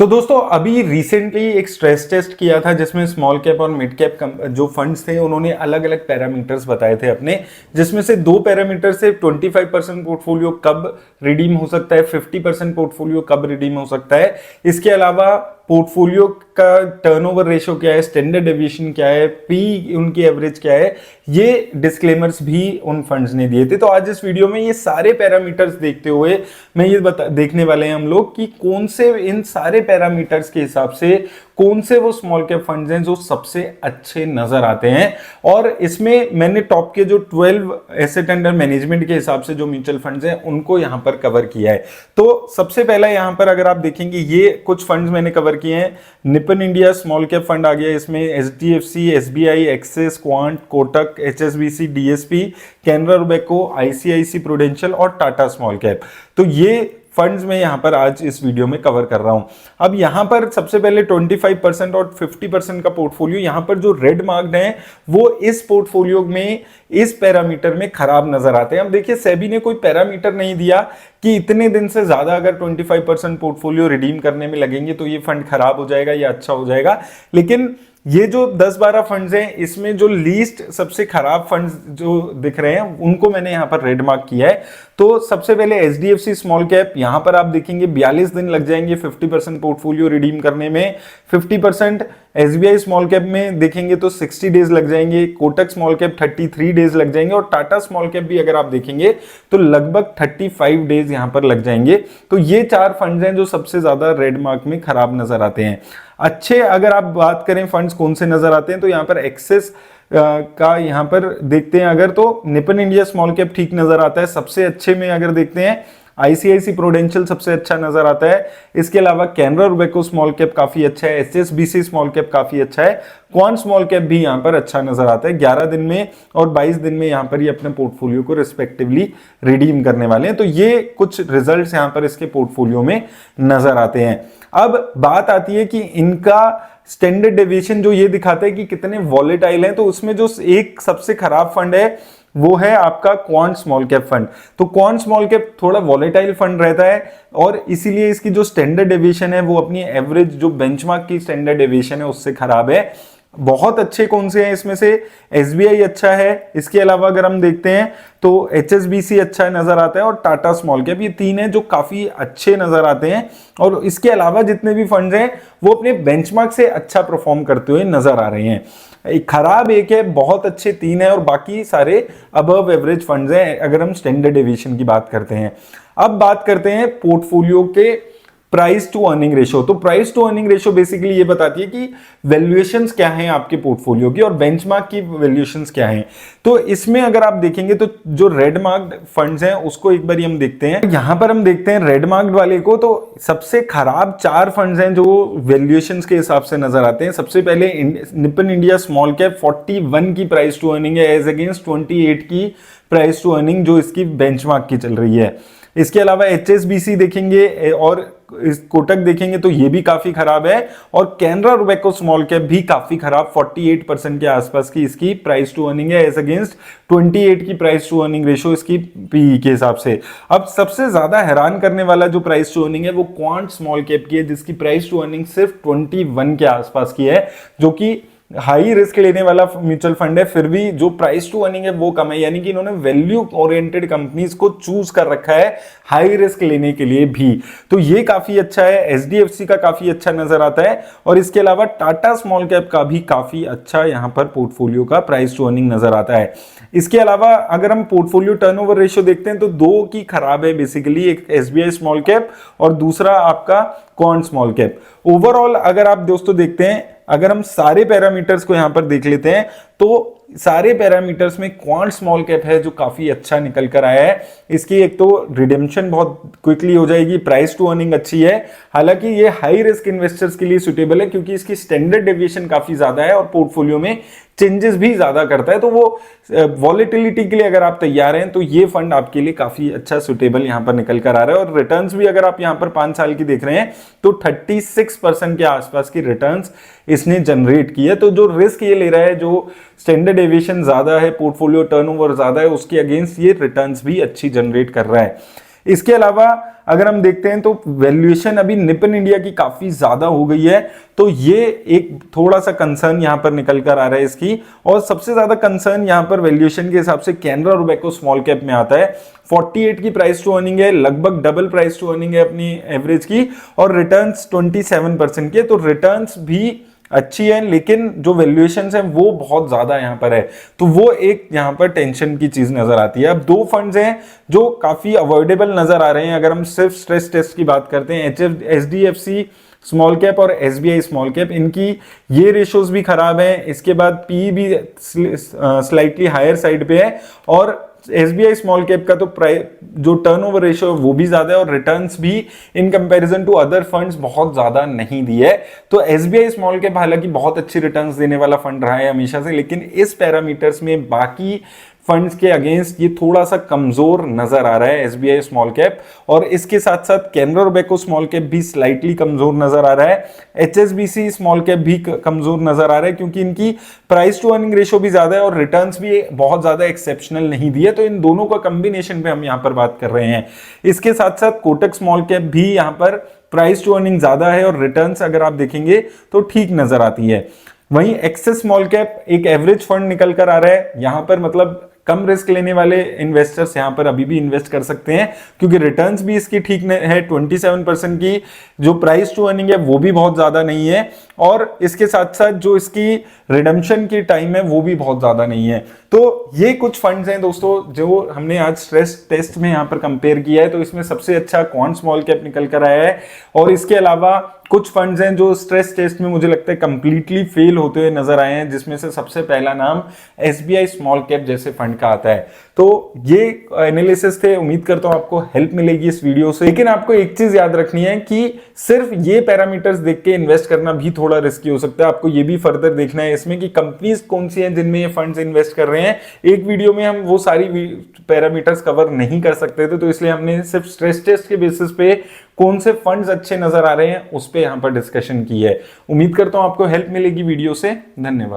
तो दोस्तों अभी रिसेंटली एक स्ट्रेस टेस्ट किया था जिसमें स्मॉल कैप और मिड कैप जो फंड्स थे उन्होंने अलग अलग पैरामीटर्स बताए थे अपने, जिसमें से दो पैरामीटर से 25% पोर्टफोलियो कब रिडीम हो सकता है, 50% पोर्टफोलियो कब रिडीम हो सकता है। इसके अलावा पोर्टफोलियो का टर्नओवर रेशियो क्या है, स्टैंडर्ड डेविएशन क्या है, पी उनकी एवरेज क्या है, ये डिस्क्लेमर्स भी उन फंड्स ने दिए थे। तो आज इस वीडियो में ये सारे पैरामीटर्स देखते हुए मैं ये देखने वाले हैं हम लोग कि कौन से इन सारे पैरामीटर्स के हिसाब से कौन से वो स्मॉल कैप फंड्स हैं जो सबसे अच्छे नजर आते हैं। और इसमें मैंने टॉप के जो 12 एसेट अंडर मैनेजमेंट के हिसाब से जो म्यूचुअल फंड्स हैं उनको यहां पर कवर किया है। तो सबसे पहला यहां पर अगर आप देखेंगे ये कुछ फंड्स मैंने कवर किए हैं। Nippon India small cap fund आ गया, इसमें HDFC, SBI, Axis, Quant, Kotak, HSBC, DSP, Canara Robeco, ICICI Prudential और टाटा स्मॉल कैप। तो ये फंड्स में यहां पर आज इस वीडियो में कवर कर रहा हूं। अब यहां पर सबसे पहले 25% और 50% का पोर्टफोलियो यहां पर जो रेड मार्क्ड है वो इस पोर्टफोलियो में इस पैरामीटर में खराब नजर आते हैं। अब देखिए सेबी ने कोई पैरामीटर नहीं दिया कि इतने दिन से ज्यादा अगर 25% पोर्टफोलियो रिडीम करने में लगेंगे तो ये फंड खराब हो जाएगा या अच्छा हो जाएगा। लेकिन ये जो 10-12 फंड्स हैं इसमें जो लीस्ट सबसे खराब फंड्स जो दिख रहे हैं उनको मैंने यहां पर रेड मार्क किया है। तो सबसे पहले एचडीएफसी स्मॉल कैप, यहां पर आप देखेंगे 42 दिन लग जाएंगे 50% पोर्टफोलियो रिडीम करने में। 50% एसबीआई स्मॉल कैप में देखेंगे तो 60 डेज लग जाएंगे। कोटक स्मॉल कैप 33 डेज लग जाएंगे और टाटा स्मॉल कैप भी अगर आप देखेंगे तो लगभग 35 डेज यहां पर लग जाएंगे। तो ये चार फंड्स हैं जो सबसे ज्यादा रेड मार्क में खराब नजर आते हैं। अच्छे अगर आप बात करें फंड्स कौन से नजर आते हैं तो यहां पर एक्सिस का यहां पर देखते हैं अगर तो निपन इंडिया स्मॉल कैप ठीक नजर आता है। सबसे अच्छे में अगर देखते हैं आईसीआईसी प्रूडेंशियल सबसे अच्छा नजर आता है। इसके अलावा कैनरा रुबेको स्मॉल कैप काफी अच्छा है, एचएसबीसी स्मॉल कैप काफी अच्छा है, क्वांट स्मॉल कैप भी यहां पर अच्छा नजर आता है। 11 दिन में और 22 दिन में यहां पर ये अपने पोर्टफोलियो को रिस्पेक्टिवली रिडीम करने वाले हैं। तो ये कुछ रिजल्ट्स यहां पर इसके पोर्टफोलियो में नजर आते हैं। अब बात आती है कि इनका स्टैंडर्ड डेविएशन जो ये दिखाता है कि कितने वॉलेटाइल हैं, तो उसमें जो एक सबसे खराब फंड है वो है आपका क्वांट स्मॉल कैप फंड। तो क्वांट स्मॉल कैप थोड़ा वॉलेटाइल फंड रहता है और इसीलिए इसकी जो स्टैंडर्ड डेविएशन है वो अपनी एवरेज जो बेंचमार्क की स्टैंडर्ड डेविएशन है उससे खराब है। बहुत अच्छे कौन से हैं इसमें से एसबीआई अच्छा है, इसके अलावा अगर हम देखते हैं तो एचएसबीसी अच्छा नजर आता है और टाटा स्मॉल कैप, ये तीन हैं जो काफी अच्छे नजर आते हैं। और इसके अलावा जितने भी फंड्स हैं वो अपने बेंचमार्क से अच्छा परफॉर्म करते हुए नजर आ रहे हैं। एक खराब एक है, बहुत अच्छे तीन है और बाकी सारे अबव एवरेज फंड्स हैं अगर हम स्टैंडर्ड डेविएशन की बात करते हैं। अब बात करते हैं पोर्टफोलियो के प्राइस टू अर्निंग रेशियो। तो price to earning ratio basically ये बताती है कि वैल्यूएशंस क्या हैं आपके पोर्टफोलियो की और बेंचमार्क की वैल्यूएशंस क्या हैं। तो इसमें अगर आप देखेंगे तो जो रेड मार्क्ड फंड्स हैं उसको एक बार हम देखते हैं। यहां पर हम देखते हैं रेड मार्क्ड वाले को, तो सबसे खराब चार फंड्स हैं जो वैल्यूएशंस के हिसाब से नजर आते हैं। सबसे पहले निपन इंडिया स्मॉल कैप 41 की प्राइस टू अर्निंग है एज अगेंस्ट 28 की प्राइस टू अर्निंग जो इसकी बेंचमार्क की चल रही है। इसके अलावा एचएसबीसी देखेंगे और कोटक देखेंगे तो ये भी काफी खराब है और कैनरा रुबेको स्मॉल कैप भी काफी खराब, 48% के आसपास की इसकी प्राइस टू अर्निंग है एज अगेंस्ट 28 की प्राइस टू अर्निंग रेशियो इसकी पीई के हिसाब से। अब सबसे ज्यादा हैरान करने वाला जो प्राइस टू अर्निंग है वो क्वांट स्मॉल कैप की है जिसकी प्राइस टू अर्निंग सिर्फ 21 के आसपास की है, जो कि हाई रिस्क लेने वाला म्यूचुअल फंड है, फिर भी जो प्राइस टू अर्निंग है वो कम है। यानी कि इन्होंने वैल्यू ओरिएंटेड कंपनीज को चूज कर रखा है हाई रिस्क लेने के लिए भी, तो ये काफी अच्छा है। एचडीएफसी का काफी अच्छा नजर आता है और इसके अलावा टाटा स्मॉल कैप का भी काफी अच्छा यहां पर पोर्टफोलियो का प्राइस टू अर्निंग नजर आता है। इसके अलावा अगर हम पोर्टफोलियो टर्नओवर रेशियो देखते हैं तो दो की खराब है बेसिकली, एक एसबीआई स्मॉल कैप और दूसरा आपका क्वांट स्मॉल कैप। ओवरऑल अगर आप दोस्तों देखते हैं, अगर हम सारे पैरामीटर्स को यहां पर देख लेते हैं तो सारे पैरामीटर्स में क्वांट स्मॉल कैप है जो काफी अच्छा निकल कर आया है। इसकी एक तो रिडेम्पशन बहुत क्विकली हो जाएगी, प्राइस टू अर्निंग अच्छी है, हालांकि ये हाई रिस्क इन्वेस्टर्स के लिए सुटेबल है क्योंकि इसकी स्टैंडर्ड डेविएशन काफी ज्यादा है और पोर्टफोलियो में चेंजेस भी ज्यादा करता है। तो वो वॉलेटिलिटी के लिए अगर आप तैयार हैं तो ये फंड आपके लिए काफी अच्छा सुटेबल यहां पर निकल कर आ रहा है। और रिटर्न्स भी अगर आप यहां पर 5 साल की देख रहे हैं तो 36% के आसपास की रिटर्न्स इसने जनरेट की है। तो जो रिस्क ये ले रहा है, जो स्टैंडर्ड डेविएशन ज्यादा है, पोर्टफोलियो टर्नओवर ज्यादा है, उसके अगेंस्ट ये रिटर्न्स भी अच्छी जनरेट कर रहा है। इसके अलावा अगर हम देखते हैं तो वैल्यूएशन अभी निपन इंडिया की काफी ज्यादा हो गई है, तो ये एक थोड़ा सा कंसर्न यहां पर निकल कर आ रहा है इसकी। और सबसे ज्यादा कंसर्न यहां पर वैल्यूएशन के हिसाब से कैनरा रोबेको स्मॉल कैप में आता है। 48 की प्राइस टू अर्निंग है, लगभग डबल प्राइस टू अर्निंग है अपनी एवरेज की, और रिटर्न्स 27% के, तो रिटर्न्स भी अच्छी है, लेकिन जो वैल्यूएशन है वो बहुत ज्यादा यहां पर है, तो वो एक यहां पर टेंशन की चीज नजर आती है। अब दो फंड्स हैं जो काफी अवॉइडेबल नजर आ रहे हैं अगर हम सिर्फ स्ट्रेस टेस्ट की बात करते हैं, HDFC स्मॉल कैप और SBI स्मॉल कैप, इनकी ये रेशियोज भी खराब है, इसके बाद पी भी स्लाइटली हायर साइड पे है, और SBI स्मॉल कैप का तो जो टर्नओवर रेशियो है वो भी ज्यादा है, और रिटर्न्स भी in comparison to other funds बहुत ज्यादा नहीं दी है। तो SBI स्मॉल कैप हालांकि बहुत अच्छी रिटर्न्स देने वाला फंड रहा है हमेशा से, लेकिन इस पैरामीटर्स में बाकी फंड्स के अगेंस्ट ये थोड़ा सा कमजोर नजर आ रहा है SBI स्मॉल कैप, और इसके साथ साथ कैनरा रोबेको स्मॉल कैप भी स्लाइटली कमजोर नजर आ रहा है। HSBC स्मॉल कैप भी कमजोर नजर आ रहा है, क्योंकि इनकी प्राइस टू अर्निंग रेशियो भी ज्यादा है और रिटर्न्स भी बहुत ज्यादा एक्सेप्शनल नहीं दिए, तो इन दोनों का कॉम्बिनेशन पे हम यहां पर बात कर रहे हैं। इसके साथ साथ कोटक स्मॉल कैप भी यहां पर प्राइस टू अर्निंग ज्यादा है, और रिटर्न्स अगर आप देखेंगे तो ठीक नजर आती है। वहीं एक्सिस स्मॉल कैप एक एवरेज फंड निकल कर आ रहा है, यहां पर मतलब कम रिस्क लेने वाले इन्वेस्टर्स यहां पर अभी भी इन्वेस्ट कर सकते हैं, क्योंकि रिटर्न्स भी इसकी ठीक है 27% की, जो प्राइस टू अर्निंग है वो भी बहुत ज्यादा नहीं है, और इसके साथ साथ जो इसकी रिडम्पशन की टाइम है वो भी बहुत ज्यादा नहीं है। तो ये कुछ फंड्स हैं दोस्तों जो हमने आज स्ट्रेस टेस्ट में यहां पर कंपेयर किया है, तो इसमें सबसे अच्छा क्वांट स्मॉल कैप निकल कर आया है, और इसके अलावा कुछ फंड्स हैं जो स्ट्रेस टेस्ट में मुझे लगता है कंप्लीटली फेल होते हुए नजर आए हैं, जिसमें से सबसे पहला नाम SBI स्मॉल कैप जैसे फंड का आता है। तो ये एनालिसिस थे, उम्मीद करता हूं आपको हेल्प मिलेगी इस वीडियो से, लेकिन आपको एक चीज याद रखनी है कि सिर्फ ये पैरामीटर्स देख के इन्वेस्ट करना भी थोड़ा रिस्की हो सकता है। आपको ये भी फर्दर देखना है इसमें कि कंपनीज कौन सी हैं जिनमें ये फंड्स इन्वेस्ट कर रहे हैं। एक वीडियो में हम वो सारी पैरामीटर्स कवर नहीं कर सकते थे, तो इसलिए हमने सिर्फ स्ट्रेस टेस्ट के बेसिस पे कौन से फंड्स अच्छे नजर आ रहे हैं उस पे यहां पर डिस्कशन की है। उम्मीद करता हूं आपको हेल्प मिलेगी वीडियो से। धन्यवाद।